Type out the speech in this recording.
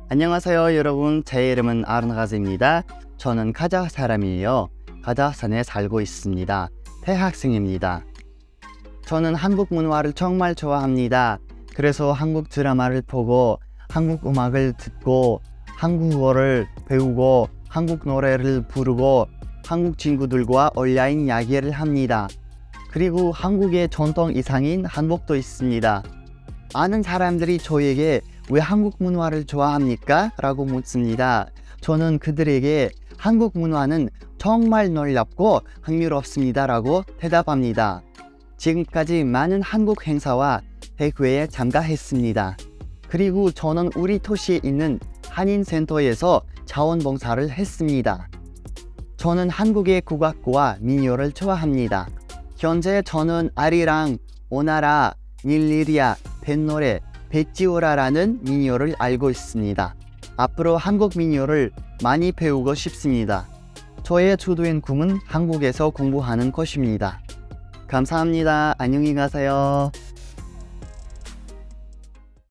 안녕하세요 여러분, 제 이름은 아르나가즈입니다. 저는 카자흐 사람이에요. 카자흐스탄에 살고 있습니다. 대학생입니다. 저는 한국 문화를 정말 좋아합니다. 그래서 한국 드라마를 보고 한국 음악을 듣고 한국어를 배우고 한국 노래를 부르고 한국 친구들과 온라인 이야기를 합니다. 그리고 한국의 전통 의상인 한복도 있습니다. 많은 사람들이 저에게 왜 한국 문화를 좋아합니까? 라고 묻습니다. 저는 그들에게 한국 문화는 정말 놀랍고 흥미롭습니다 라고 대답합니다. 지금까지 많은 한국 행사와 대회에 참가했습니다. 그리고 저는 우리 도시에 있는 한인센터에서 자원봉사를 했습니다. 저는 한국의 국악과 민요를 좋아합니다. 현재 저는 아리랑, 오나라, 닐리리아, 뱃노래, 배찌오라라는 민요를 알고 있습니다. 앞으로 한국 민요를 많이 배우고 싶습니다. 저의 주도인 꿈은 한국에서 공부하는 것입니다. 감사합니다. 안녕히 가세요.